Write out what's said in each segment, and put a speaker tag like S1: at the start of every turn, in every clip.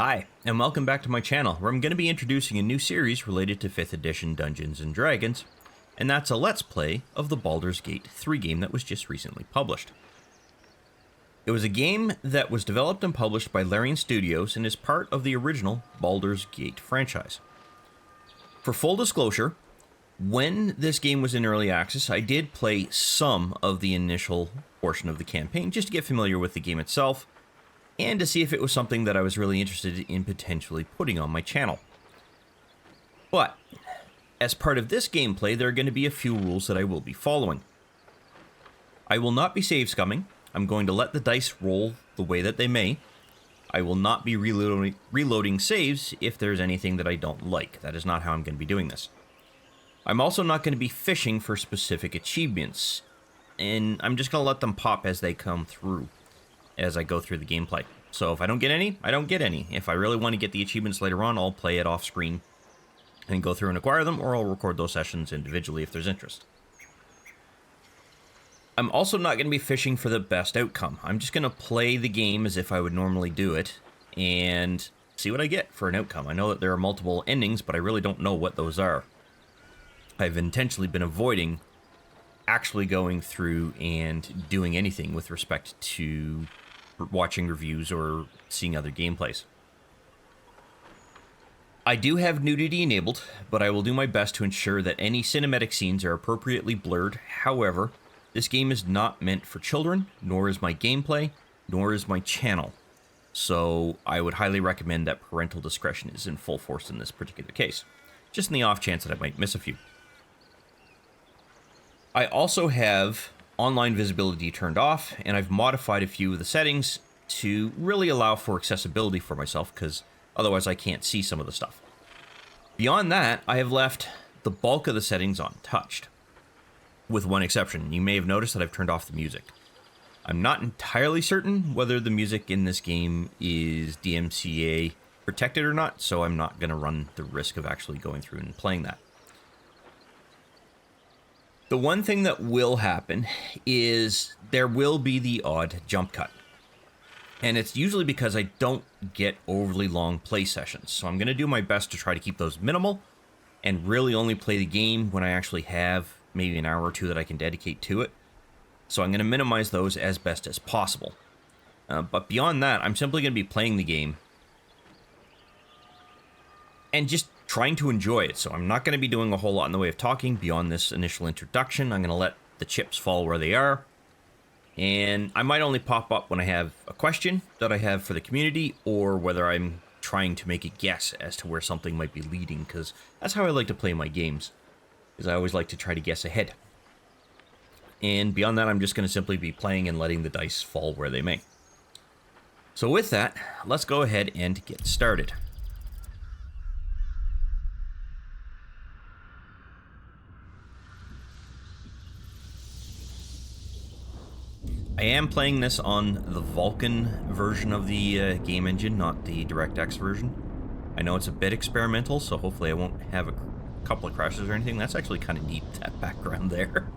S1: Hi, and welcome back to my channel, where I'm going to be introducing a new series related to 5th edition Dungeons & Dragons, and that's a Let's Play of the Baldur's Gate 3 game that was just recently published. It was a game that was developed and published by Larian Studios and is part of the original Baldur's Gate franchise. For full disclosure, when this game was in early access, I did play some of the initial portion of the campaign just to get familiar with the game itself, and to see if it was something that I was really interested in potentially putting on my channel. But, as part of this gameplay, there are going to be a few rules that I will be following. I will not be save scumming. I'm going to let the dice roll the way that they may. I will not be reloading saves if there's anything that I don't like. That is not how I'm going to be doing this. I'm also not going to be fishing for specific achievements, and I'm just going to let them pop as they come through as I go through the gameplay. So if I don't get any, I don't get any. If I really want to get the achievements later on, I'll play it off screen and go through and acquire them, or I'll record those sessions individually if there's interest. I'm also not going to be fishing for the best outcome. I'm just going to play the game as if I would normally do it and see what I get for an outcome. I know that there are multiple endings, but I really don't know what those are. I've intentionally been avoiding actually going through and doing anything with respect to watching reviews or seeing other gameplays. I do have nudity enabled, but I will do my best to ensure that any cinematic scenes are appropriately blurred. However, this game is not meant for children, nor is my gameplay, nor is my channel. So I would highly recommend that parental discretion is in full force in this particular case, just in the off chance that I might miss a few. I also have online visibility turned off, and I've modified a few of the settings to really allow for accessibility for myself, because otherwise I can't see some of the stuff. Beyond that, I have left the bulk of the settings untouched, with one exception. You may have noticed that I've turned off the music. I'm not entirely certain whether the music in this game is DMCA protected or not, so I'm not going to run the risk of actually going through and playing that. The one thing that will happen is there will be the odd jump cut. And it's usually because I don't get overly long play sessions. So I'm going to do my best to try to keep those minimal and really only play the game when I actually have maybe an hour or two that I can dedicate to it. So I'm going to minimize those as best as possible. But beyond that, I'm simply going to be playing the game and just trying to enjoy it. So I'm not going to be doing a whole lot in the way of talking beyond this initial introduction. I'm going to let the chips fall where they are. And I might only pop up when I have a question that I have for the community, or whether I'm trying to make a guess as to where something might be leading, because that's how I like to play my games, is I always like to try to guess ahead. And beyond that, I'm just going to simply be playing and letting the dice fall where they may. So with that, let's go ahead and get started. I am playing this on the Vulkan version of the game engine, not the DirectX version. I know it's a bit experimental, so hopefully I won't have a couple of crashes or anything. That's actually kind of neat, that background there.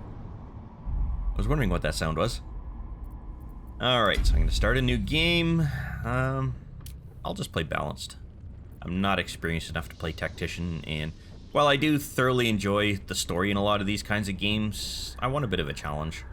S1: I was wondering what that sound was. Alright, so I'm going to start a new game. I'll just play balanced. I'm not experienced enough to play tactician, and while I do thoroughly enjoy the story in a lot of these kinds of games, I want a bit of a challenge.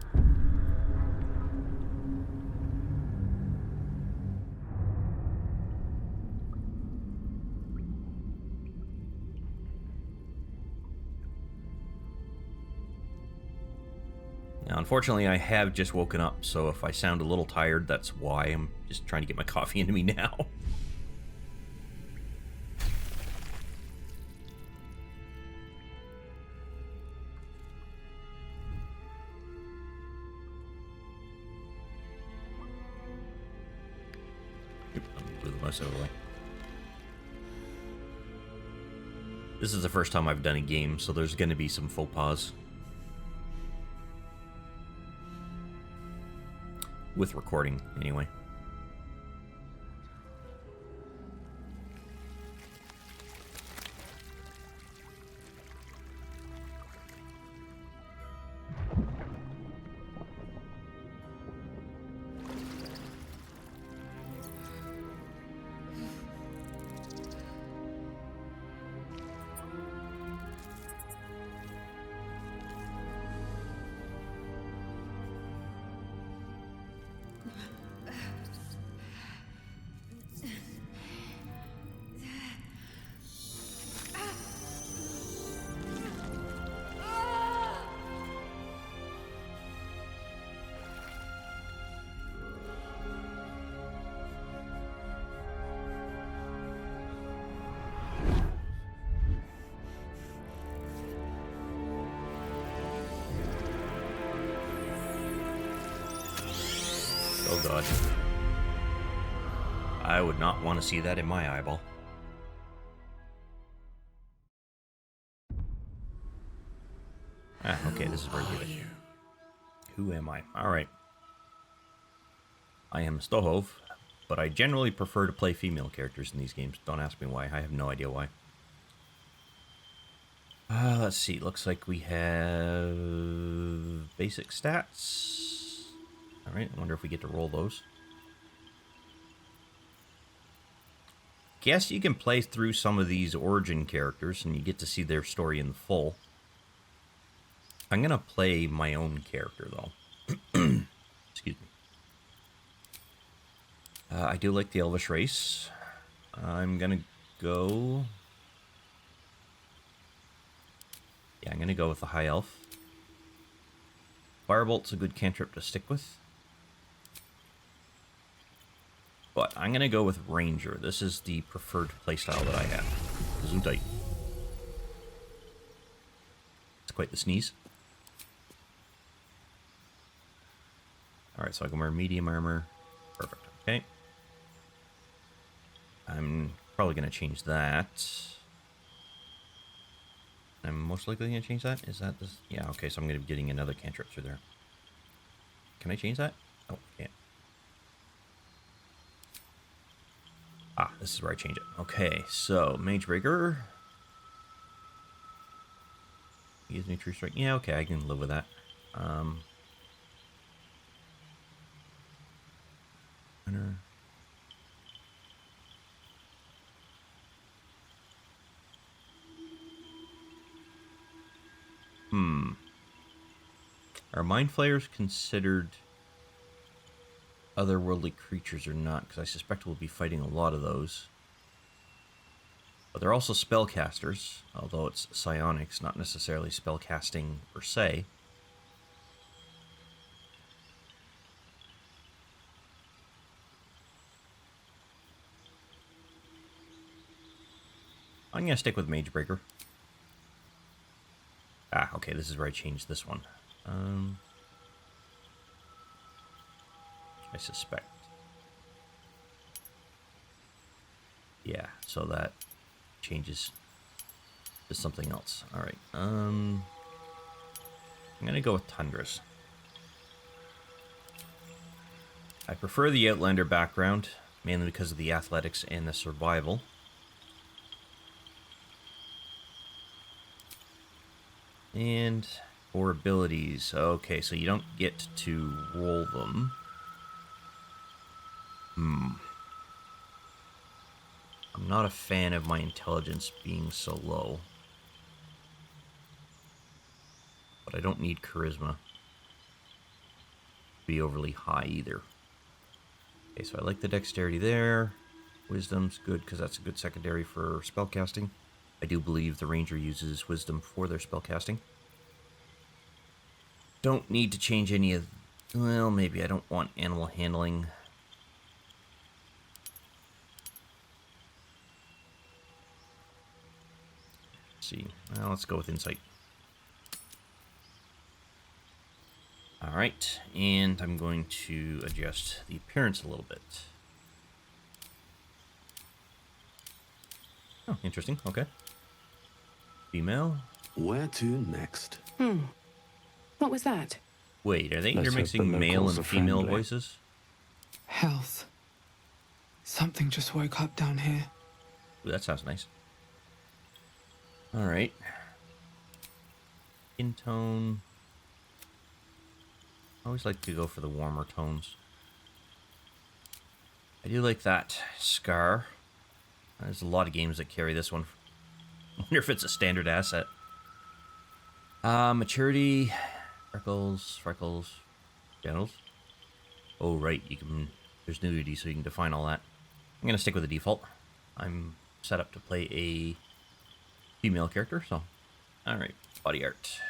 S1: Now, unfortunately, I have just woken up, so if I sound a little tired, that's why. I'm just trying to get my coffee into me now. Oop, move the mouse out of the way. This is the first time I've done a game, so there's going to be some faux pas. With recording, anyway. God. I would not want to see that in my eyeball. Ah, okay, this is where you get it. Who am I? Alright. I am Stohov, but I generally prefer to play female characters in these games. Don't ask me why. I have no idea why. Let's see. Looks like we have basic stats. Alright, I wonder if we get to roll those. Guess you can play through some of these origin characters and you get to see their story in full. I'm going to play my own character, though. Excuse me. I do like the elvish race. I'm going to go... Yeah, I'm going to go with the high elf. Firebolt's a good cantrip to stick with. But I'm going to go with ranger. This is the preferred playstyle that I have. Gesundheit. It's quite the sneeze. Alright, so I can wear medium armor. Perfect. Okay. I'm probably going to change that. I'm most likely going to change that. Is that this? Yeah, okay, so I'm going to be getting another cantrip through there. Can I change that? Oh, I can't. Ah, this is where I change it. Okay, so Magebreaker. Gives me true strike. Yeah, okay, I can live with that. Are mind flayers considered otherworldly creatures or not? Because I suspect we'll be fighting a lot of those. But they're also spellcasters, although it's psionics, not necessarily spellcasting per se. I'm going to stick with Magebreaker. Ah, okay, this is where I changed this one. I suspect. Yeah, so that changes to something else. Alright, I'm going to go with Tundras. I prefer the Outlander background, mainly because of the athletics and the survival. And for abilities, okay, so you don't get to roll them. I'm not a fan of my intelligence being so low. But I don't need charisma to be overly high either. Okay, so I like the dexterity there. Wisdom's good because that's a good secondary for spellcasting. I do believe the ranger uses wisdom for their spellcasting. Don't need to change any of... Well, maybe I don't want animal handling. Let's see. Well, let's go with insight. Alright, and I'm going to adjust the appearance a little bit. Oh, interesting. Okay. Female.
S2: Where to next?
S3: What was that?
S1: Wait, are they
S2: Let's hope
S1: intermixing
S2: the
S1: male
S2: locals
S1: and
S2: are
S1: female
S2: friendly.
S1: voices?
S4: Health. Something just woke up down here.
S1: Ooh, that sounds nice. Alright. Skin tone. I always like to go for the warmer tones. I do like that scar. There's a lot of games that carry this one. I wonder if it's a standard asset. Maturity, freckles, genitals. Oh, right, you can. There's nudity, so you can define all that. I'm gonna stick with the default. I'm set up to play a female character, so. Alright, body art.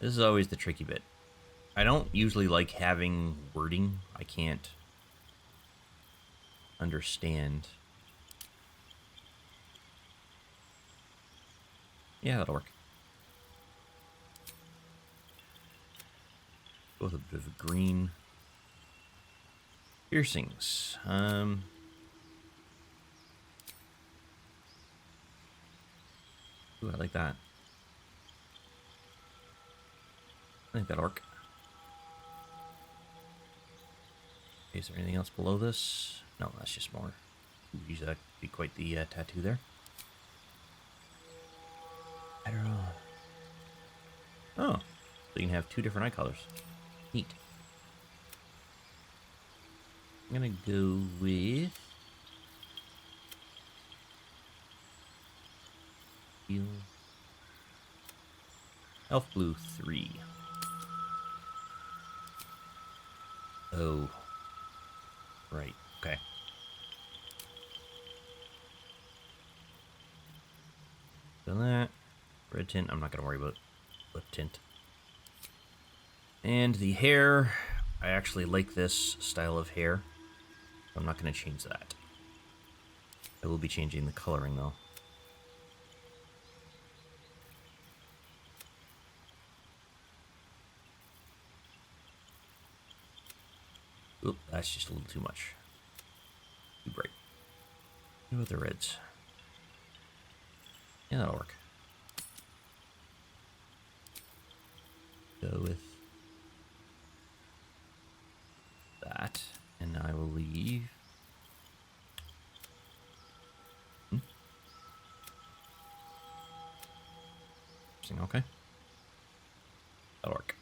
S1: This is always the tricky bit. I don't usually like having wording I can't understand. Yeah, that'll work. Go with a bit of a green. Piercings. Ooh, I like that. I think that'll work. Okay, is there anything else below this? No, that's just more. Ooh, geez, that could be quite the tattoo there. I don't know. Oh, so you can have two different eye colors. Neat. I'm gonna go with Teal. Elf Blue 3. Oh. Right, okay. So that. Red tint, I'm not gonna worry about lip tint. And the hair, I actually like this style of hair. I'm not going to change that. I will be changing the coloring though. Oop, that's just a little too much. Too bright. What about the reds? Yeah, that'll work. Go with that, and I will leave. Okay. That'll work.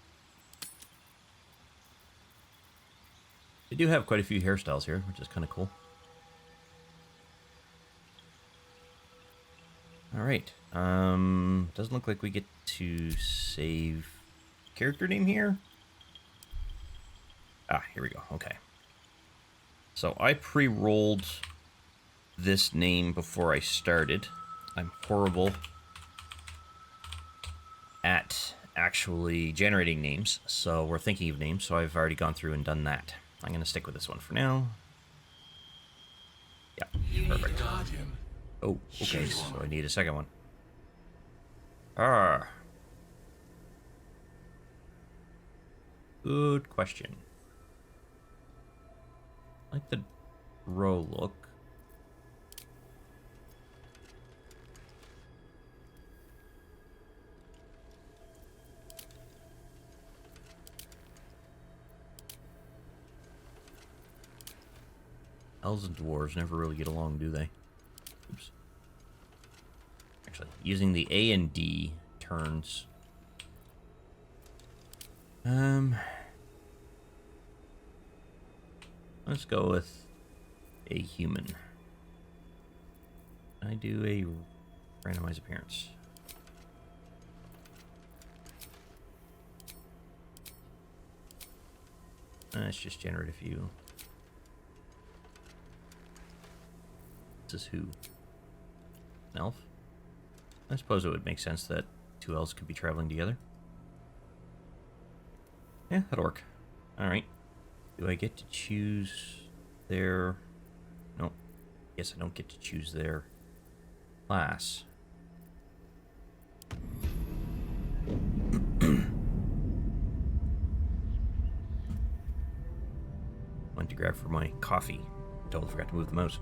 S1: They do have quite a few hairstyles here, which is kind of cool. Alright. Doesn't look like we get to save character name here. Ah, here we go. Okay. So I pre-rolled this name before I started. I'm horrible at actually generating names, so we're thinking of names, so I've already gone through and done that. I'm going to stick with this one for now. Yeah, perfect. Oh, okay, so I need a second one. Ah. Good question. I like the row look. Elves and dwarves never really get along, do they? Oops. Actually, using the A and D turns. Let's go with a human. I do a randomized appearance. Let's just generate a few. This is who? An elf? I suppose it would make sense that two elves could be traveling together. Yeah, that'll work. Alright. Do I get to choose their... No. Yes, I don't get to choose their class. Went to grab for my coffee. Totally forgot to move the mouse.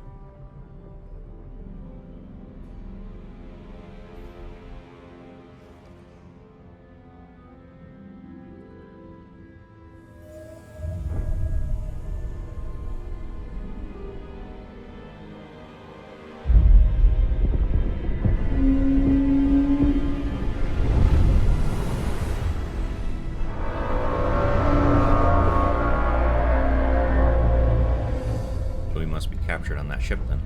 S1: Captured on that ship then.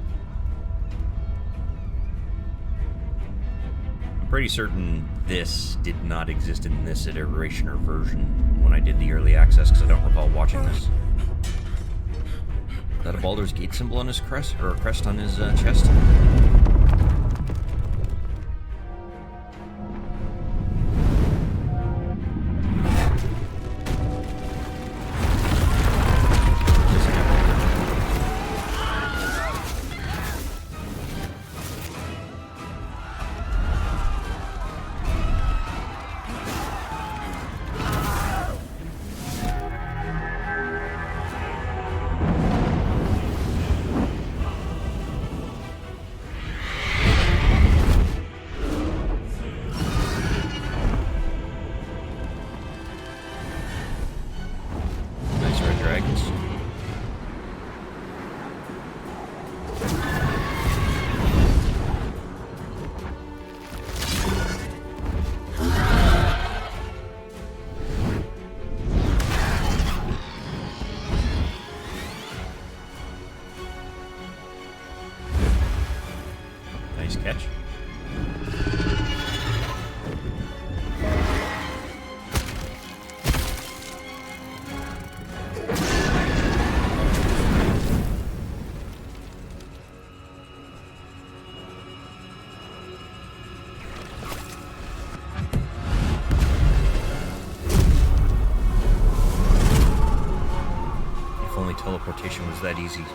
S1: I'm pretty certain this did not exist in this iteration or version when I did the early access, because I don't recall watching this. Is that a Baldur's Gate symbol on his crest, or a crest on his chest? dungeons. Nice catch. If only teleportation was that easy.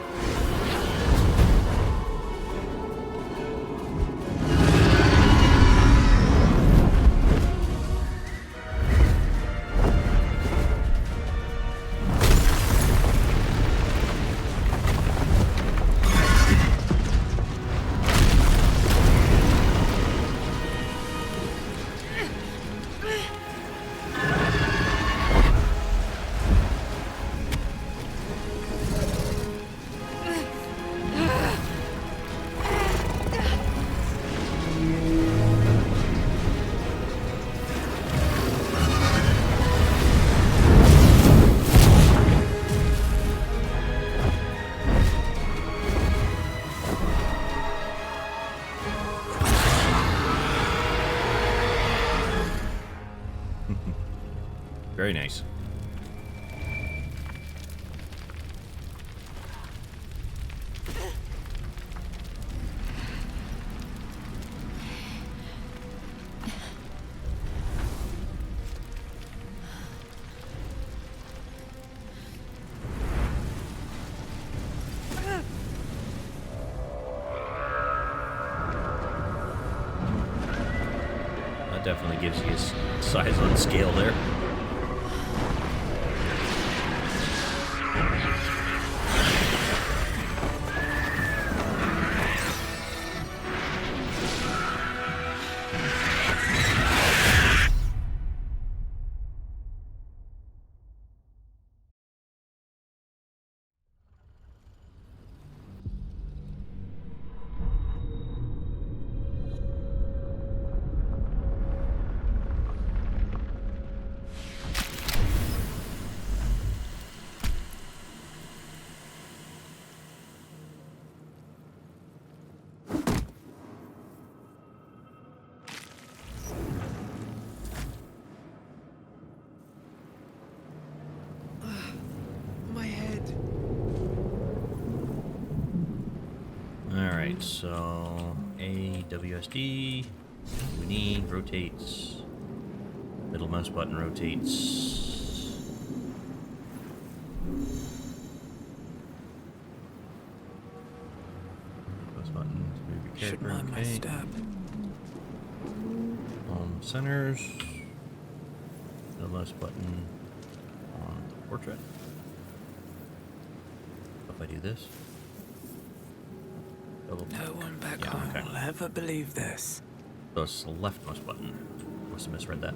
S1: Very nice. That definitely gives you his size on scale there.
S4: My head.
S1: Alright, so AWSD, we need rotates. Middle mouse button rotates. Mouse button to move your
S4: Should
S1: character.
S4: mind my
S1: Okay.
S4: step.
S1: Centers. Middle mouse button on portrait. If I do this. Double
S4: No
S1: click.
S4: one back
S1: Yeah,
S4: home
S1: okay.
S4: will ever believe this.
S1: So it's the left mouse button. Must have misread that.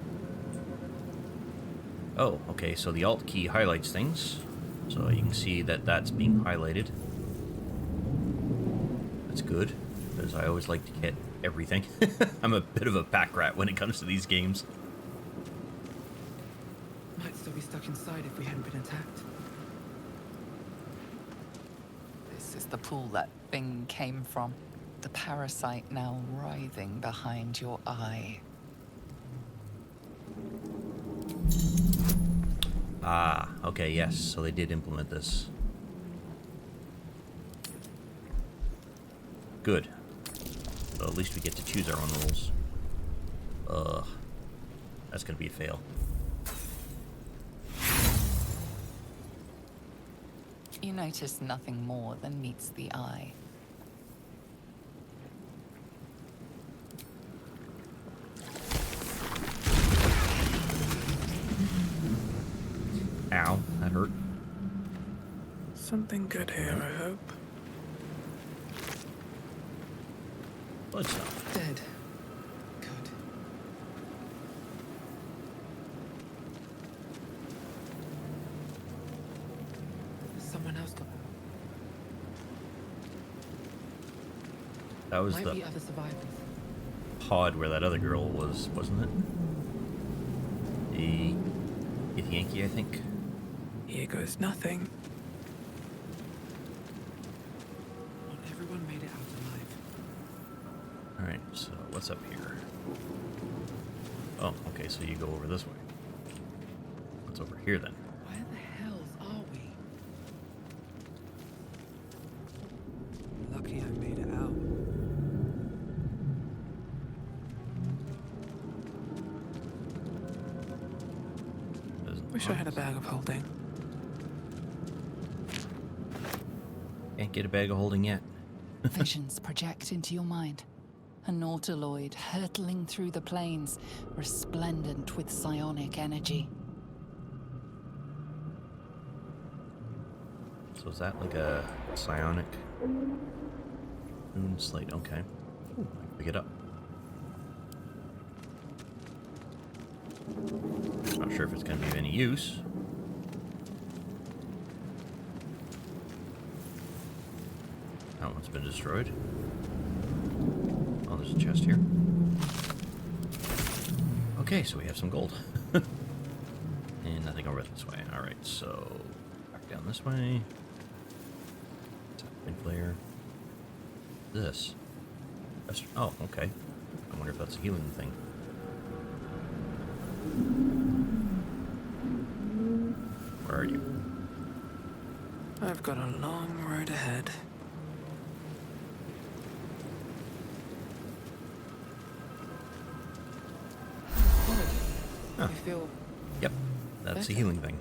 S1: Oh, okay, so the Alt key highlights things. So you can see that that's being highlighted. That's good, because I always like to get everything. I'm a bit of a pack rat when it comes to these games.
S4: Might still be stuck inside if we hadn't been attacked.
S5: This is the pool that thing came from. The parasite now writhing behind your eye.
S1: Ah, okay, yes, so they did implement this. Good. So at least we get to choose our own rules. Ugh. That's gonna be a fail.
S5: You notice nothing more than meets the eye.
S1: Ow, that hurt.
S4: Something good here, I hope.
S1: Blood stuff.
S4: Dead. Good.
S1: That was
S4: Might
S1: the
S4: be other survivors.
S1: pod where that other girl was, wasn't it? The Yankee, I think.
S4: Here goes nothing. Not everyone made it out alive.
S1: Alright, so what's up here? Oh, okay, so you go over this way. What's over here then?
S4: Where the hells are we? Lucky I made it out. Wish I had a bag of holding.
S1: Can't get a bag of holding yet.
S5: Visions project into your mind. A Nautiloid hurtling through the plains, resplendent with psionic energy.
S1: So is that like a psionic moon slate? Okay. Ooh, I can pick it up. Not sure if it's going to be of any use. That one's been destroyed. Oh, there's a chest here. Okay, so we have some gold. And nothing over this way. Alright, so back down this way. Twin flare. This. Oh, okay. I wonder if that's a healing thing. Where are you?
S4: I've got a long road ahead.
S1: Huh.
S4: I feel
S1: Yep, that's the
S4: better.
S1: healing thing.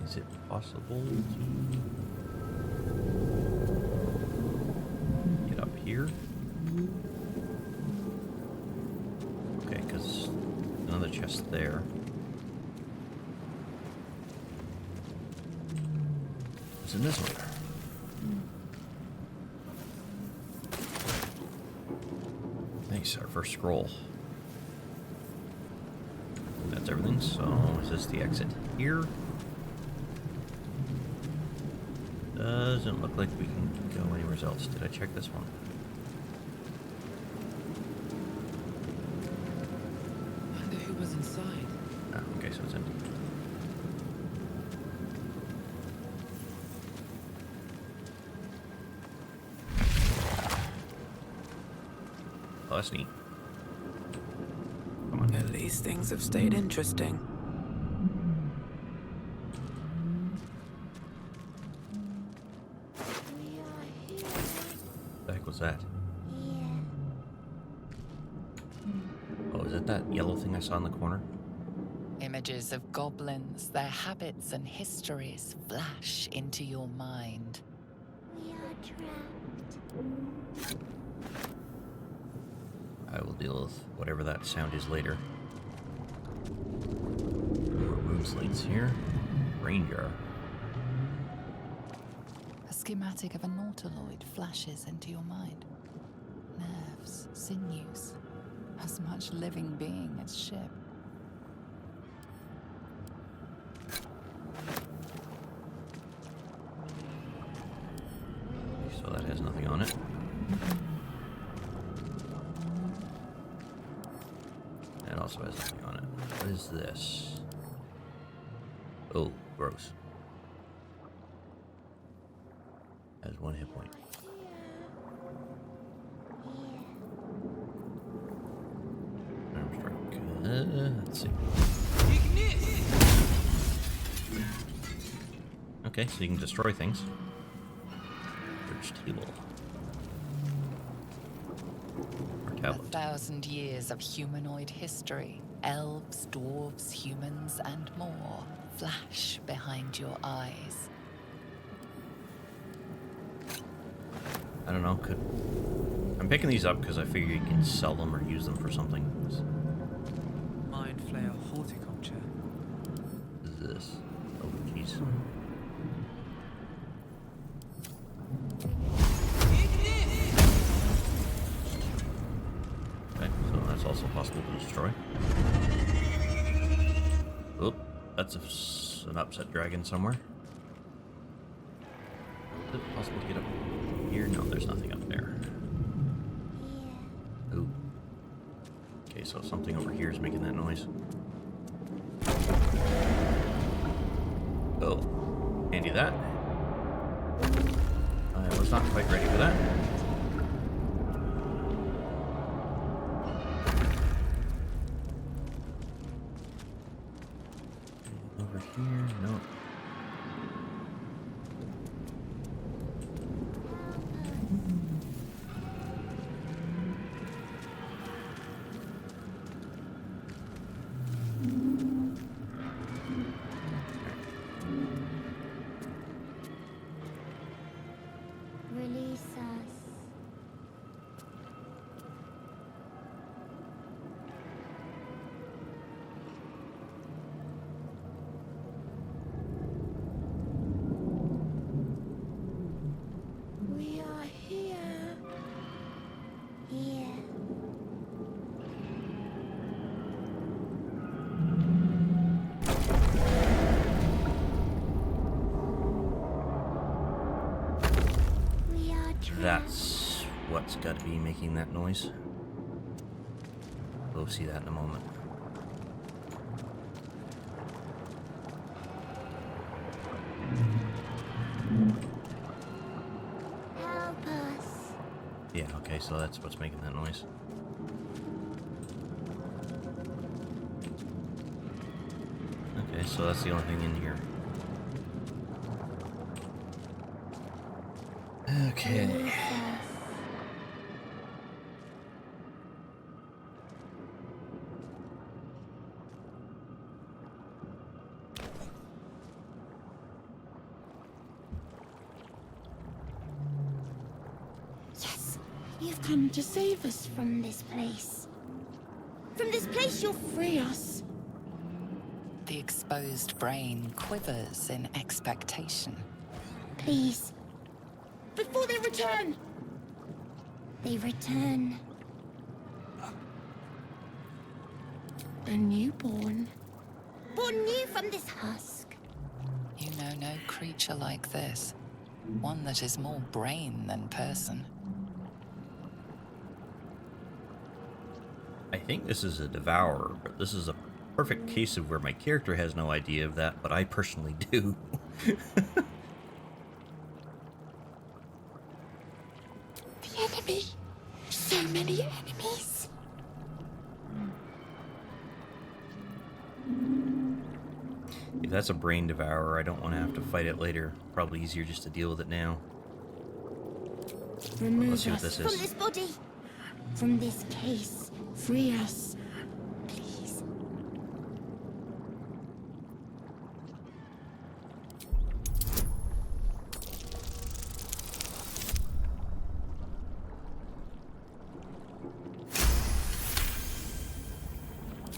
S1: Is it possible to get up here? Okay, because another chest there. What's in this one? Nice, our first scroll. That's everything, so is this the exit here? Doesn't look like we can go anywhere else. Did I check this one?
S4: wonder who was inside.
S1: Ah, okay, so it's empty. Oh, that's neat. Come on.
S4: At least things have stayed interesting.
S1: What the heck was that? Oh, is it that yellow thing I saw in the corner?
S5: Images of goblins, their habits and histories flash into your mind.
S6: We are trapped.
S1: I will deal with whatever that sound is later. More room slates here. Rain jar.
S5: A schematic of a Nautiloid flashes into your mind. Nerves, sinews, as much living being as ship.
S1: So that has nothing on it. It also has nothing on it. What is this? Oh, gross. Has one hit point. Arm strike. Let's see. Okay, so you can destroy things. Table. Or
S5: A
S1: tablet.
S5: 1,000 years of humanoid history. Elves, dwarves, humans, and more flash behind your eyes.
S1: I don't know. I'm picking these up because I figure you can sell them or use them for something.
S4: Mind flayer horticulture.
S1: What is this? Oh, jeez. Okay, so that's also possible to destroy. Oop, that's an upset dragon somewhere. Is it possible to get up here? No, there's nothing up there.
S6: Here.
S1: Ooh. Okay, so something over here is making that noise. Oh, handy that. I was not quite ready for that. Over here, no.
S6: Release us. We are here. Here. We are trapped.
S1: That's what's got to be making that noise. We'll see that in a moment.
S6: Help us.
S1: Yeah, okay, so that's what's making that noise. Okay, so that's the only thing in here. Okay.
S6: Release us. Yes, you've come to save us from this place. From this place, you'll free us.
S5: The exposed brain quivers in expectation.
S6: Please. Before they return. They return. A newborn. Born new from this husk.
S5: You know no creature like this. One that is more brain than person.
S1: I think this is a devourer, but this is a perfect case of where my character has no idea of that, but I personally do.
S6: The enemy. So many enemies.
S1: If that's a brain devourer, I don't want to have to fight it later. Probably easier just to deal with it now.
S6: Remove
S1: Let's see what
S6: us
S1: this is.
S6: from this body. From this case. Free us. Please.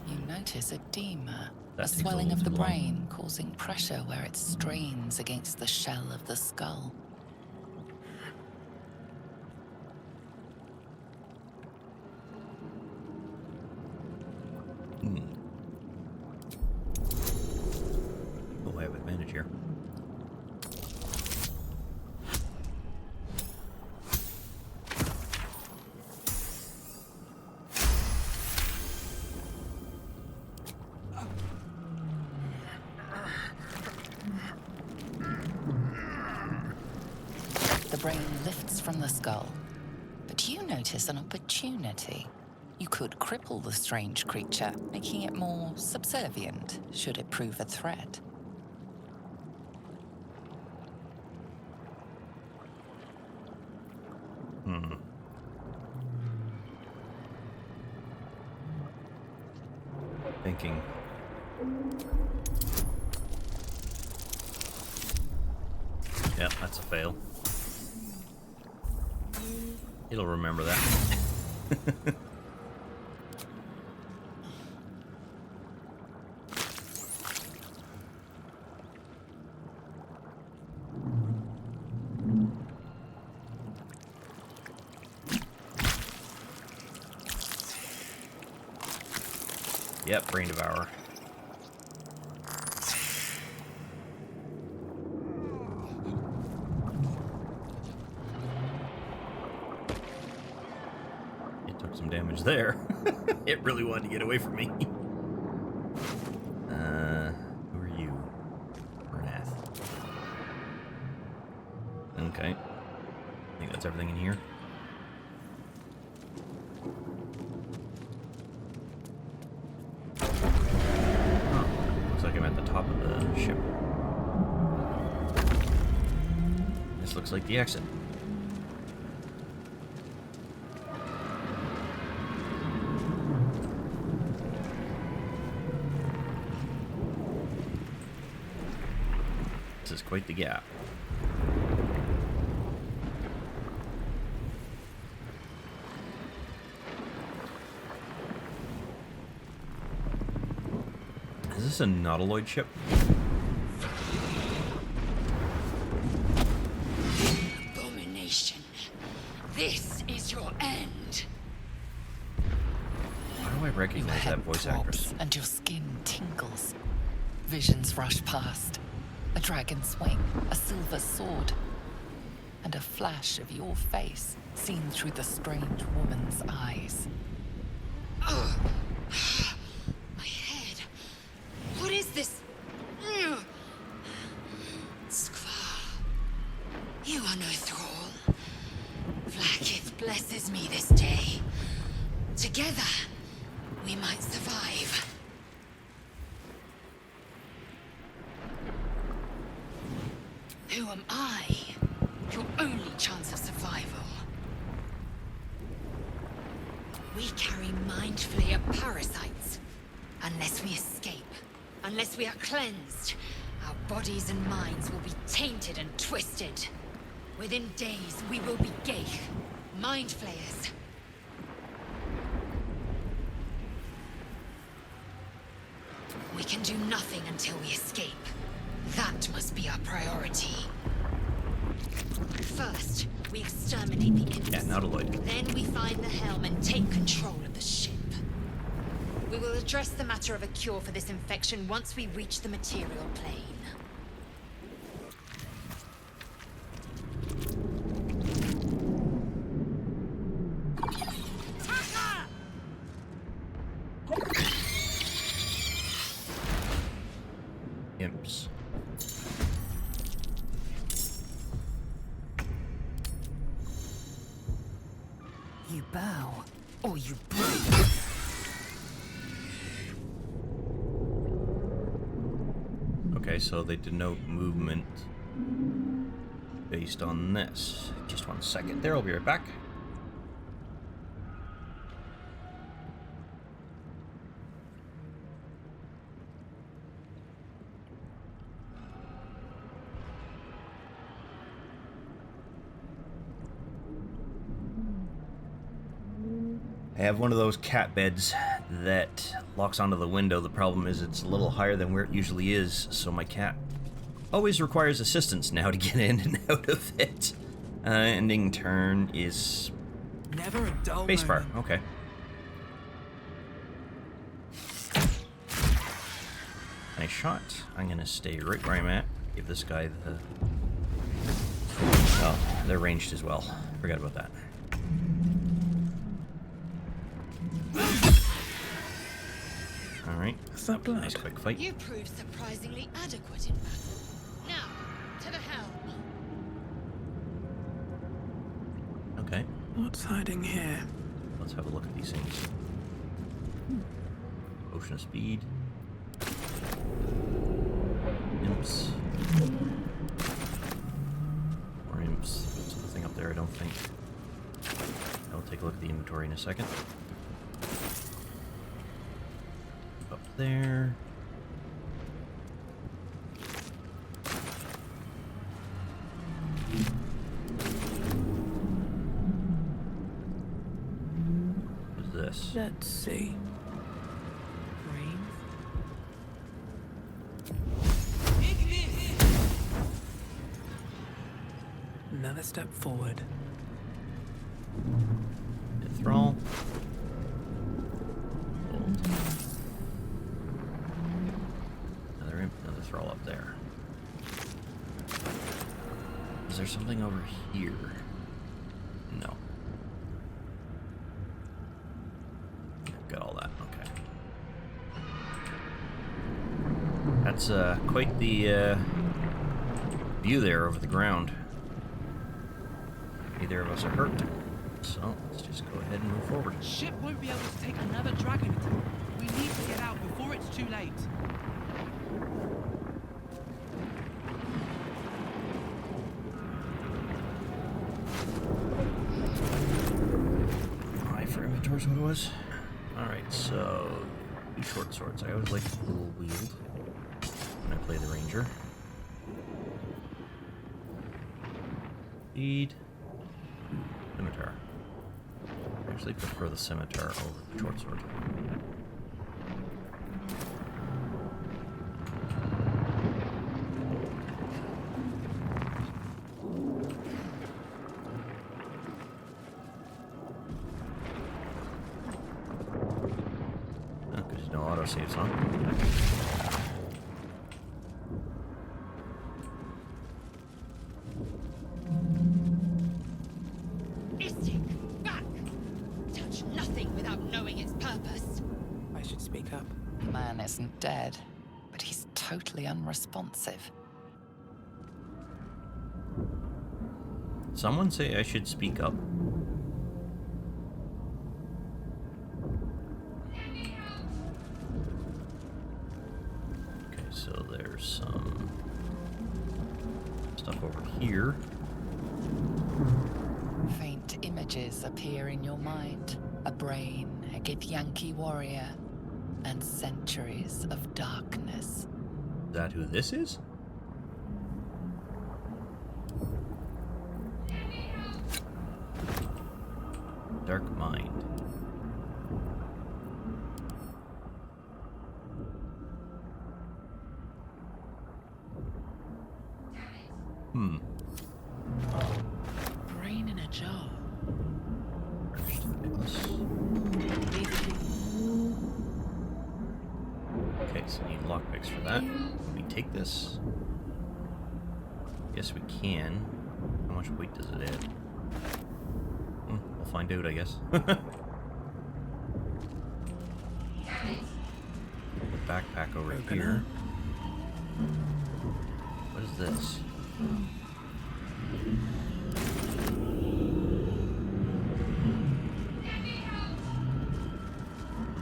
S5: You notice edema,
S1: That
S5: a
S1: takes a
S5: swelling
S1: little
S5: of the
S1: too long.
S5: brain causing pressure where it strains against the shell of the skull.
S1: Oh, I have advantage here.
S5: The brain lifts from the skull, but you notice an opportunity. You could cripple the strange creature, making it more subservient, should it prove a threat.
S1: Thinking. Yeah, that's a fail. It'll remember that. Yep, brain devourer. damage there. It really wanted to get away from me. Who are you? Bernath. Okay. I think that's everything in here. Oh, looks like I'm at the top of the ship. This looks like the exit. This is quite the gap. Is this a Nautiloid ship?
S7: Abomination. This is your end.
S1: Why do I recognize that voice
S5: drops
S1: actress?
S5: and your skin tingles. Visions rush past. A dragon's wing, a silver sword, and a flash of your face seen through the strange woman's eyes.
S7: Ugh. My head. What is this? Ugh. Skvar. You are no thrall. Vlaakith blesses me this day. Together, we might survive. Who am I? Your only chance of survival. We carry mind flayer parasites. Unless we escape, unless we are cleansed, our bodies and minds will be tainted and twisted. Within days, we will be Geich, mind flayers. We can do nothing until we escape. That must be our priority. First, we exterminate the imps.
S1: Yeah, Nautiloid.
S7: Then we find the helm and take control of the ship. We will address the matter of a cure for this infection once we reach the material plane.
S1: Imps.
S5: You bow, or you break.
S1: Okay, so they denote movement based on this. Just 1 second there, I'll be right back. I have one of those cat beds that locks onto the window. The problem is it's a little higher than where it usually is, so my cat always requires assistance now to get in and out of it. Ending turn is
S4: Never a dull
S1: spacebar.
S4: moment.
S1: Okay. Nice shot. I'm gonna stay right where I'm at. Give this guy the... Oh, they're ranged as well. Forgot about that. Alright.
S4: Is that blood?
S1: Nice quick fight.
S7: You proved surprisingly adequate in battle. Now, to the helm.
S1: Okay.
S4: What's hiding here?
S1: Let's have a look at these things. Ocean of speed. Imps. More imps. There's nothing up there, I don't think. I'll take a look at the inventory in a second. Up there. What's this?
S4: Let's see. Brains? Another step forward.
S1: Thrall. Gold. Another imp, another thrall up there. Is there something over here? No. That's quite the view there over the ground. Neither of us are hurt, so let's just go ahead and move forward.
S8: Ship won't be able to take another dragon. We need to get out before it's too late.
S1: For inventory's what it was. Alright, so 2 short swords. I always like dual wield when I play the ranger. Speed. Scimitar. I actually prefer the scimitar over the short sword. Saves, huh?
S7: Istik, back! Touch nothing without knowing its purpose.
S4: I should speak up.
S5: The man isn't dead, but he's totally unresponsive.
S1: Someone say I should speak up. So there's some stuff over here.
S5: Faint images appear in your mind. A brain, a Githyanki warrior, and centuries of darkness.
S1: Is that who this is? Dark Mind.
S4: Brain in a jar.
S1: Okay, so we need lockpicks for that. Can we take this? Yes, we can. How much weight does it add? We'll find out, I guess. The backpack over here. What is this?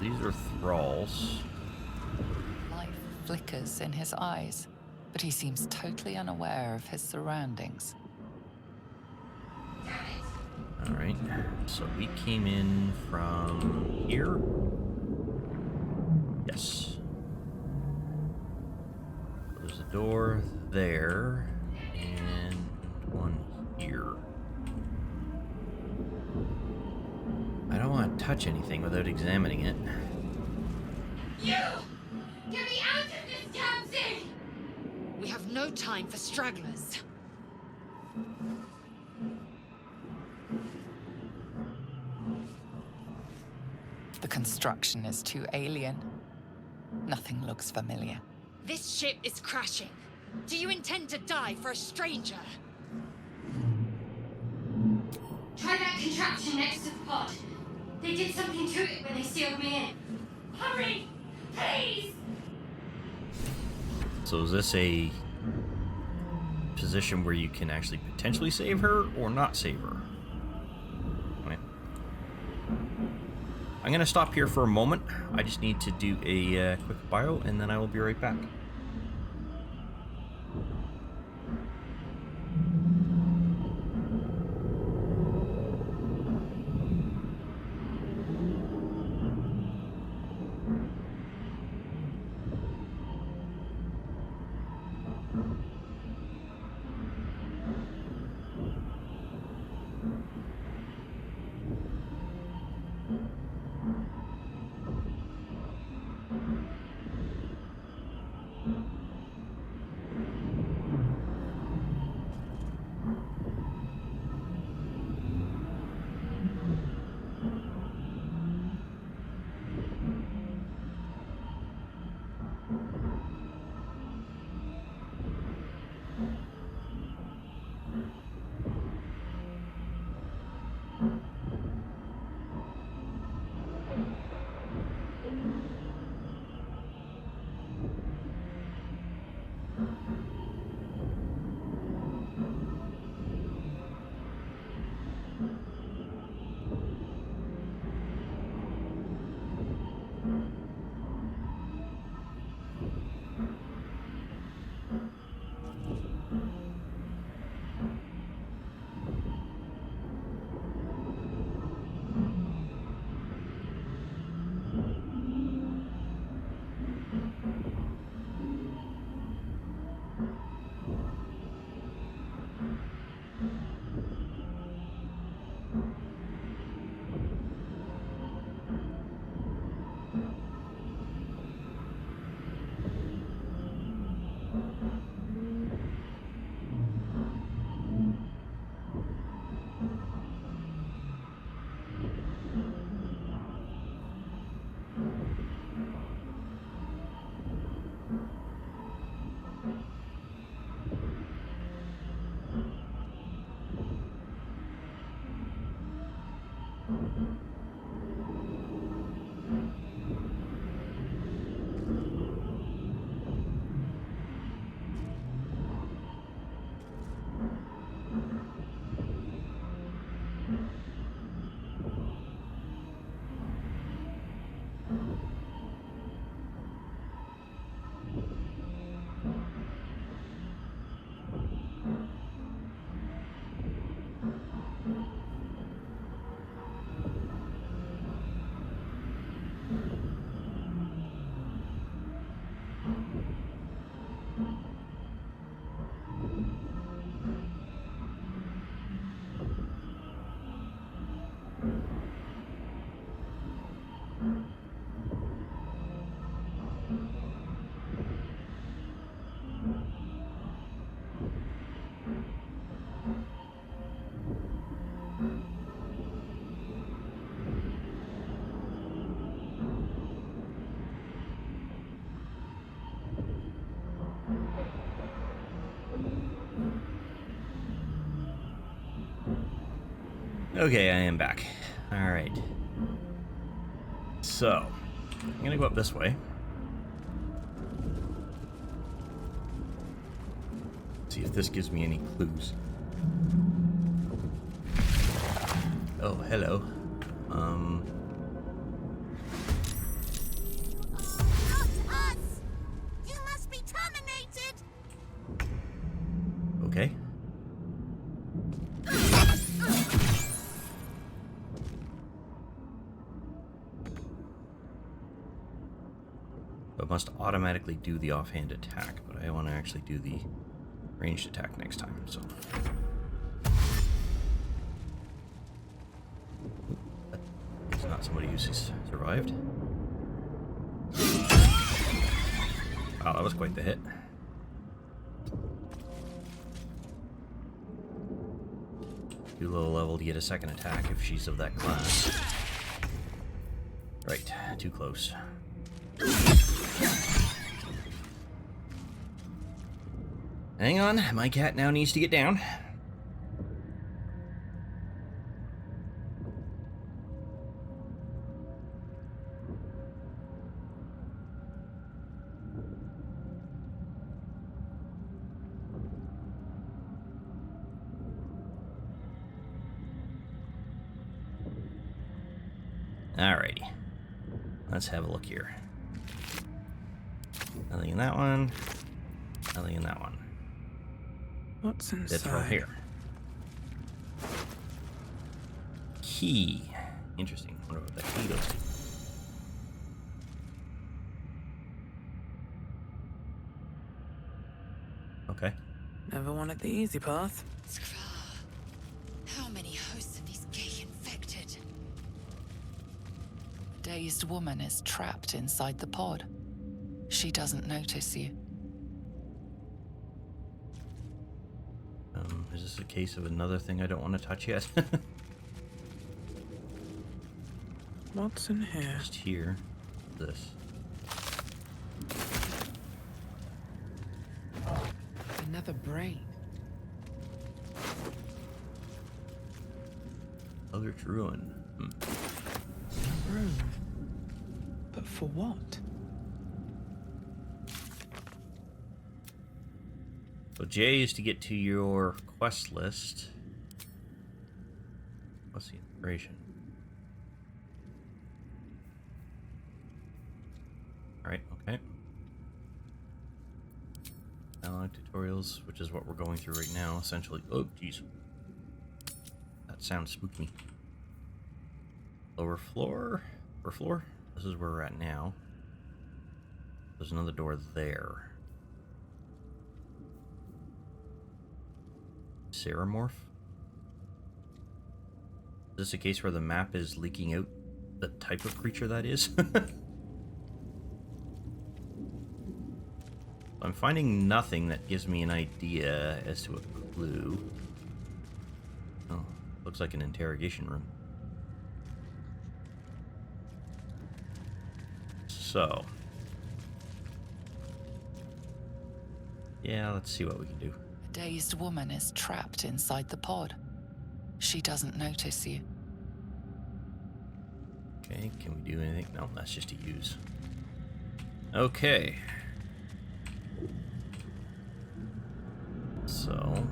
S1: These are thralls.
S5: Life flickers in his eyes, but he seems totally unaware of his surroundings.
S1: Alright, so we came in from here? Yes. There's a door there, and one here. I don't want to touch anything without examining it.
S7: You! Get me out of this damn thing! We have no time for stragglers.
S5: The construction is too alien. Nothing looks familiar.
S7: This ship is crashing. Do you intend to die for a stranger?
S9: Try that contraption next to the pod. They did something to it when they sealed me in. Hurry! Please!
S1: So is this a position where you can actually potentially save her or not save her? Right. I'm going to stop here for a moment. I just need to do a quick bio and then I will be right back. Okay, I am back. Alright. So, I'm gonna go up this way. See if this gives me any clues. Oh, hello.
S6: Not us! You must be terminated!
S1: Okay. I must automatically do the offhand attack, but I want to actually do the ranged attack next time, so. It's not somebody who's survived. Wow, that was quite the hit. Too low level to get a second attack if she's of that class. Right, too close. Hang on, my cat now needs to get down. Alrighty. Let's have a look here. Nothing in that one. Nothing in that one.
S4: What's inside?
S1: That's right here. Key. Interesting. I wonder what that key goes to. Okay.
S4: Never wanted the easy path.
S7: Skrar. How many hosts of these gay infected?
S5: A dazed woman is trapped inside the pod. She doesn't notice you.
S1: Is this a case of another thing I don't want to touch yet?
S4: What's in here?
S1: Just here. This.
S3: Another brain.
S1: Eldritch Ruin.
S4: A room. But for what?
S1: So J is to get to your quest list. What's the inspiration? Alright, okay. Dialogue tutorials, which is what we're going through right now, essentially. Oh, jeez. That sounds spooky. Lower floor? Upper floor? This is where we're at now. There's another door there. Ceramorph? Is this a case where the map is leaking out the type of creature that is? I'm finding nothing that gives me an idea as to a clue. Oh, looks like an interrogation room. So. Yeah, let's see what we can do.
S5: A dazed woman is trapped inside the pod. She doesn't notice you.
S1: Okay, can we do anything? No, that's just to use. Okay. So,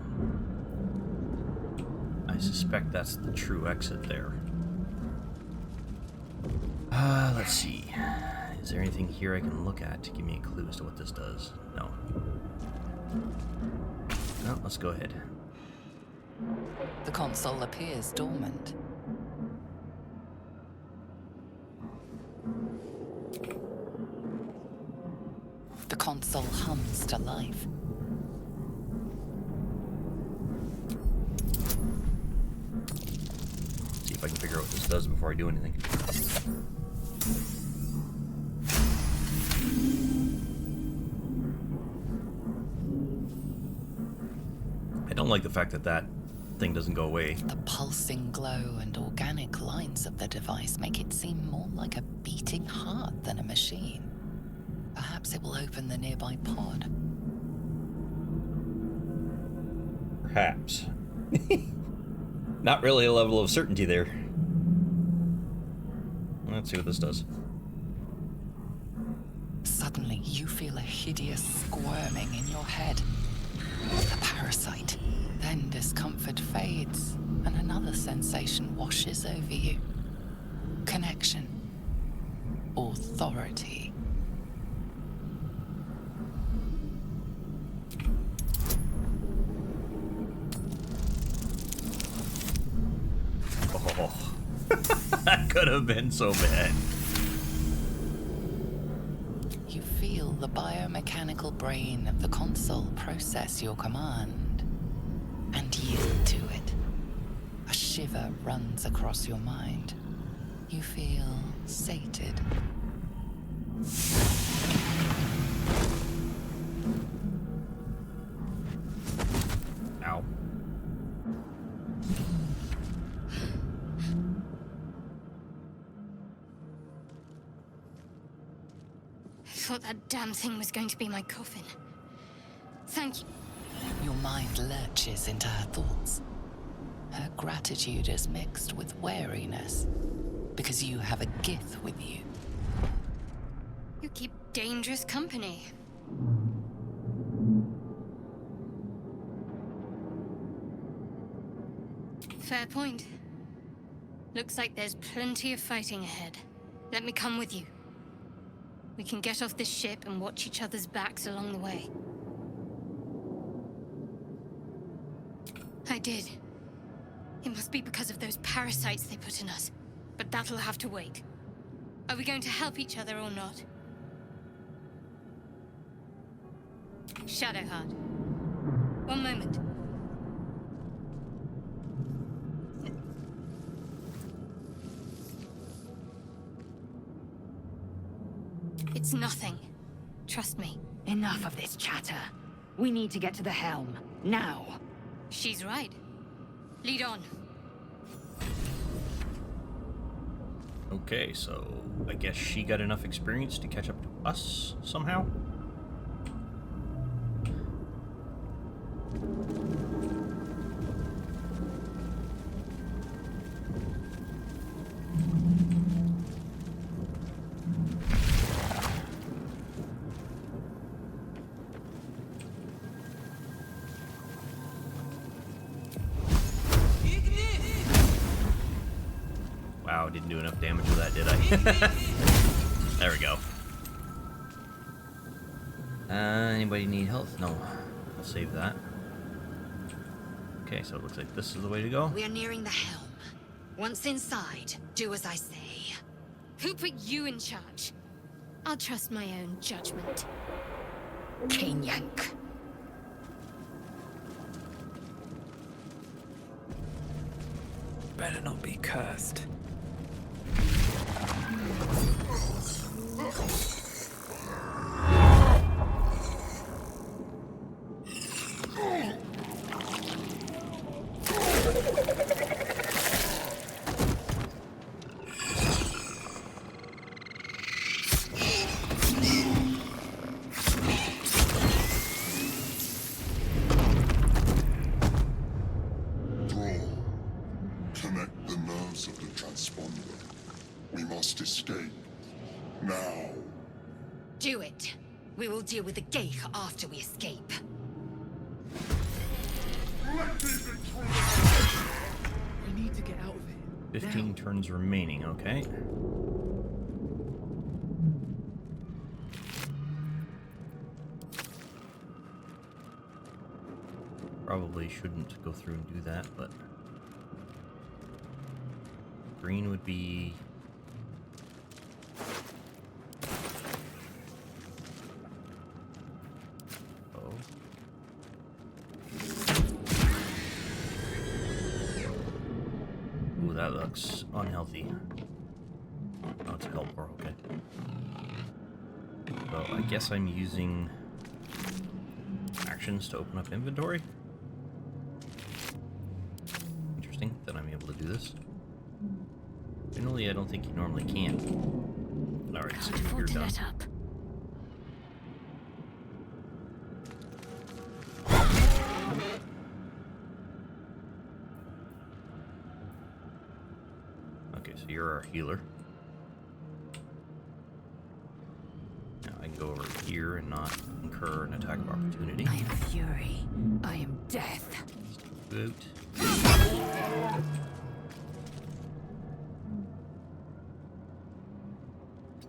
S1: I suspect that's the true exit there. Let's see. Is there anything here I can look at to give me a clue as to what this does? No. No, let's go ahead.
S5: The console appears dormant. The console hums to life.
S1: See if I can figure out what this does before I do anything. I don't like the fact that that thing doesn't go away.
S5: The pulsing glow and organic lines of the device make it seem more like a beating heart than a machine. Perhaps it will open the nearby pod.
S1: Perhaps. Not really a level of certainty there. Let's see what this does.
S5: Suddenly, you feel a hideous squirming in your head. A parasite. Then discomfort fades, and another sensation washes over you. Connection. Authority.
S1: Oh, that could have been so bad.
S5: You feel the biomechanical brain of the console process your command and yield to it. A shiver runs across your mind. You feel sated.
S1: Ow.
S9: I thought that damn thing was going to be my coffin. Thank you.
S5: Your mind lurches into her thoughts. Her gratitude is mixed with wariness, because you have a Gith with you.
S9: You keep dangerous company. Fair point. Looks like there's plenty of fighting ahead. Let me come with you. We can get off this ship and watch each other's backs along the way. I did. It must be because of those parasites they put in us. But that'll have to wait. Are we going to help each other or not? Shadowheart. One moment. It's nothing. Trust me.
S7: Enough of this chatter. We need to get to the helm. Now.
S9: She's right. Lead on.
S1: Okay, so I guess she got enough experience to catch up to us somehow? Wow, didn't do enough damage with that, did I? There we go. Anybody need health? No. I'll save that. Okay, so it looks like this is the way to go.
S7: We are nearing the helm. Once inside, do as I say.
S9: Who put you in charge? I'll trust my own judgment.
S7: Chain yank.
S4: Better not be cursed.
S10: Connect the nerves of the transponder. We must escape. Now.
S7: Do it. We will deal with the Geich after we escape.
S8: We need to get out of here.
S1: 15 turns remaining, okay. Probably shouldn't go through and do that, but green would be Ooh, that looks unhealthy. Oh, it's a helper, okay. So I guess I'm using actions to open up inventory. Interesting that I'm able to do this. Generally, I don't think you normally can. Alright, so
S9: Can't
S1: you're
S9: afford to
S1: done.
S9: let up.
S1: You're our healer. Now I can go over here and not incur an attack of opportunity.
S5: I am fury. I am death.
S1: Boot.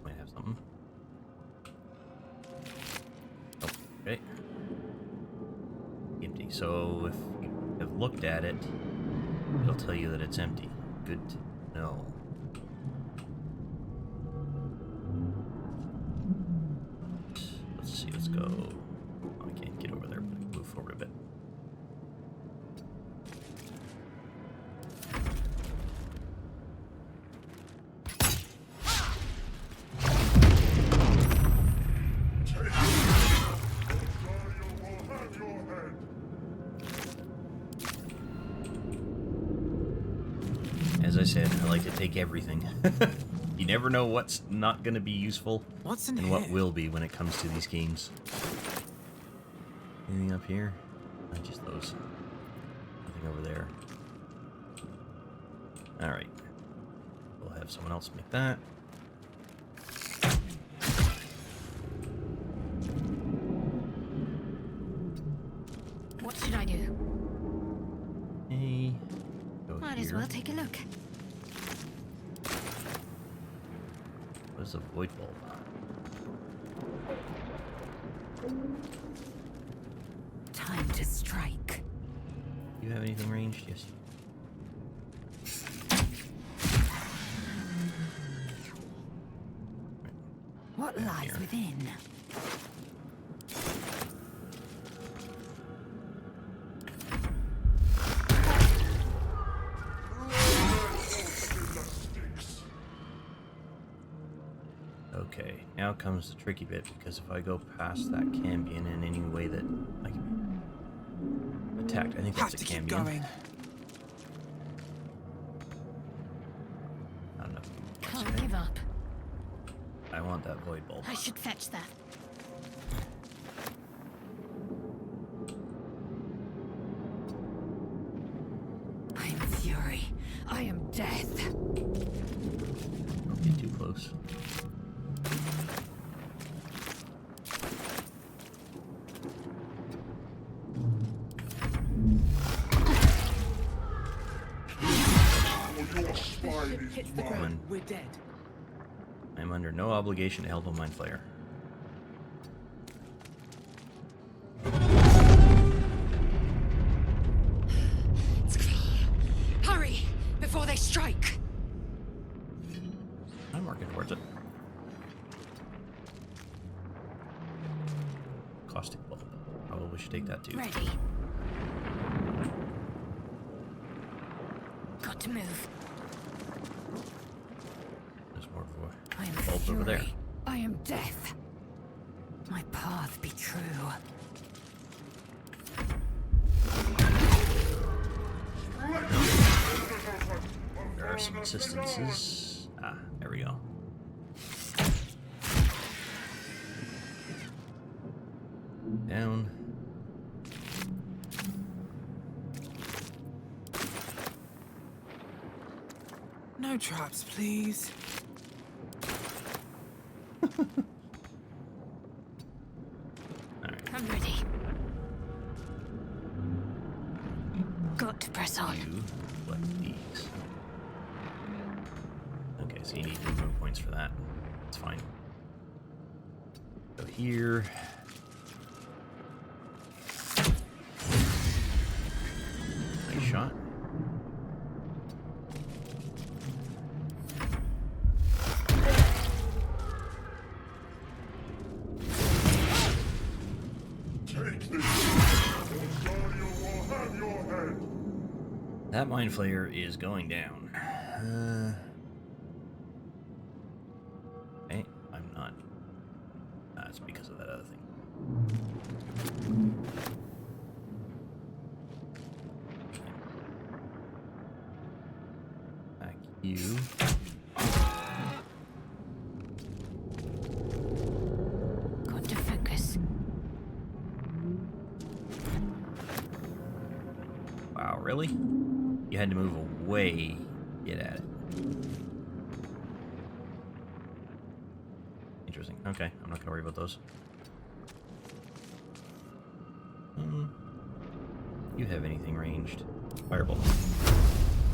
S1: Might have something. Oh, okay. Empty. So if you have looked at it, it'll tell you that it's empty. Good to know. Let's see, let's go. Oh, I can't get over there, but I can move forward a bit. As I said, I like to take everything. You never know what's not going to be useful and what will be when it comes to these games. Anything up here? Just those. Nothing over there. Alright. We'll have someone else make that.
S9: What should I do?
S1: Hey. Go
S9: Might
S1: here.
S9: as well take a look.
S1: What is a void bulb?
S5: Time to strike.
S1: Do you have anything ranged? Yes.
S5: What lies
S1: Here.
S5: within?
S1: Okay, now comes the tricky bit, because if I go past that cambion in any way that I can be attacked, I think that's a cambion.
S4: Going.
S1: Not enough.
S9: Can't give up.
S1: I want that void bulb.
S9: I should fetch that.
S5: I am fury. I am death.
S1: Don't get too close.
S8: Hits the ground. We're dead.
S1: I'm under no obligation to help a mind flayer.
S7: Hurry! Before they strike!
S1: I'm working towards it. Caustic bulb. Probably should take that too.
S9: Ready. Got to move.
S1: There's more
S5: I am
S1: bulbs over there.
S5: fury. I am death. My path be true.
S1: There are some insistences. Ah, there we go. Down.
S4: No traps, please.
S1: Alright.
S9: I'm ready. Got to press on.
S1: You collect these. Okay, so you need movement points for that. That's fine. Go here. Nice shot. That mind flayer is going down. Okay, I'm not. It's because of that other thing. Back you.
S9: Got to focus.
S1: Wow, really? You had to move away. Get at it. Okay, I'm not gonna worry about those. You have anything ranged? Fireball.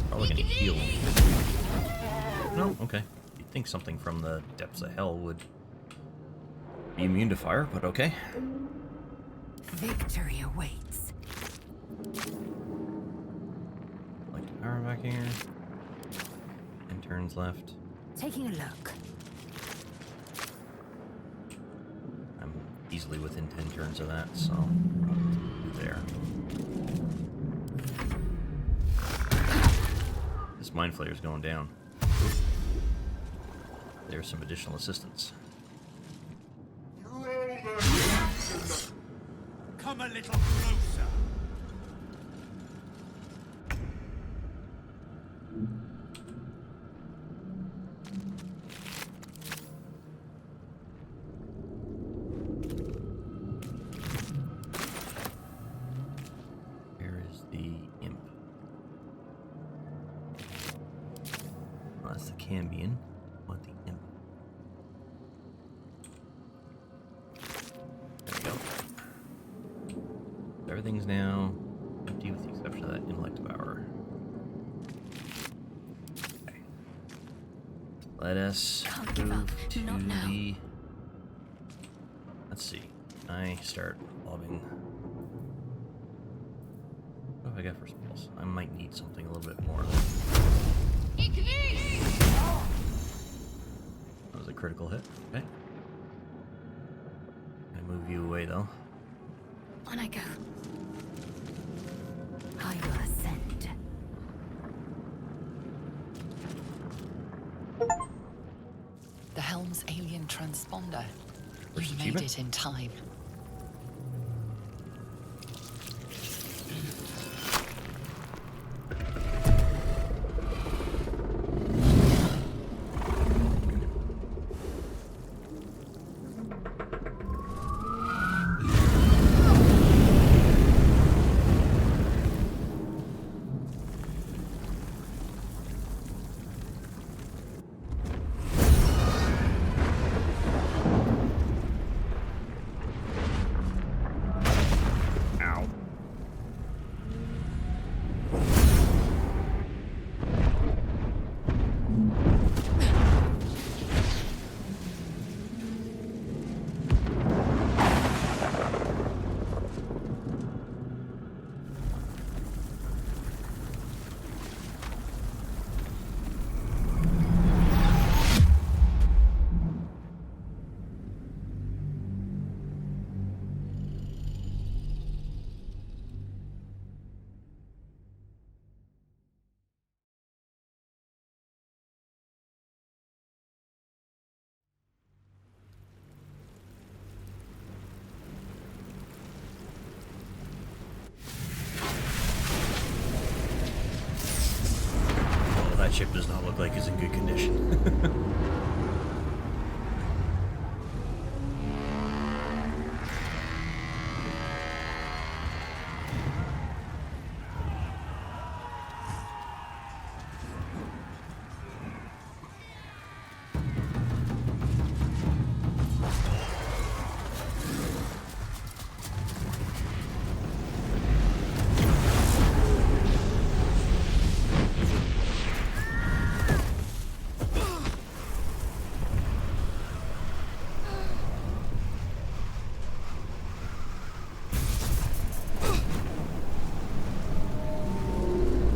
S1: Probably gonna heal me. No, okay. You'd think something from the depths of hell would be immune to fire, but okay.
S7: Victory awaits.
S1: Like the power back here. 10 turns left.
S7: Taking a look.
S1: I'm easily within 10 turns of that, so there. This Mind Flayer's going down. There's some additional assistance.
S8: Come a little closer.
S1: Where is the imp? Well, that's the Cambion. What the imp? There we go. Everything's now empty with the exception of that intellect devourer. Okay. Let us
S7: Can't give
S1: move
S7: up.
S1: to
S7: Not now.
S1: the. Let's see. I start lobbing. What have I got for spells? I might need something a little bit more. That was a critical hit. Okay. Gonna move you away though.
S7: On I go. I will ascend.
S5: The helm's alien transponder.
S1: First
S5: You made
S1: achievement?
S5: it in time.
S1: That ship does not look like it's in good condition.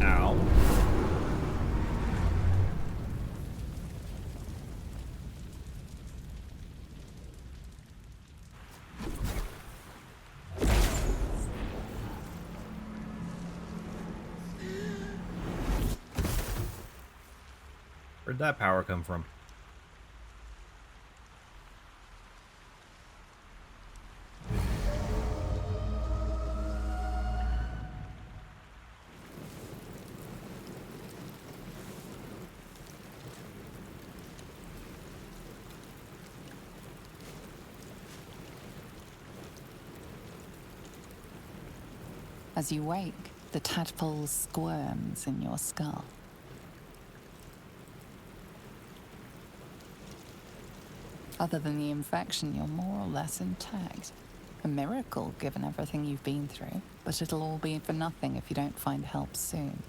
S1: Ow. Where'd that power come from?
S5: As you wake, the tadpole squirms in your skull. Other than the infection, you're more or less intact. A miracle, given everything you've been through. But it'll all be for nothing if you don't find help soon.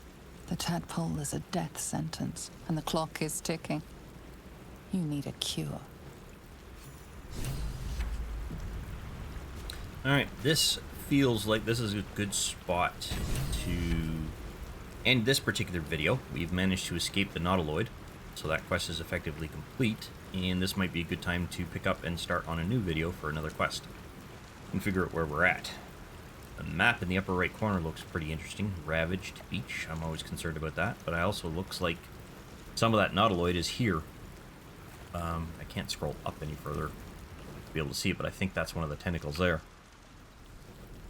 S5: The tadpole is a death sentence, and the clock is ticking. You need a cure.
S1: Alright, this feels like this is a good spot to end this particular video. We've managed to escape the Nautiloid, so that quest is effectively complete, and this might be a good time to pick up and start on a new video for another quest and figure out where we're at. The map in the upper right corner looks pretty interesting. Ravaged beach, I'm always concerned about that, but it also looks like some of that Nautiloid is here. I can't scroll up any further to be able to see it, but I think that's one of the tentacles there.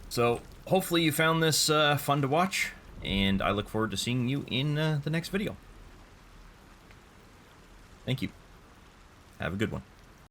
S1: So, hopefully you found this fun to watch, and I look forward to seeing you in the next video. Thank you. Have a good one.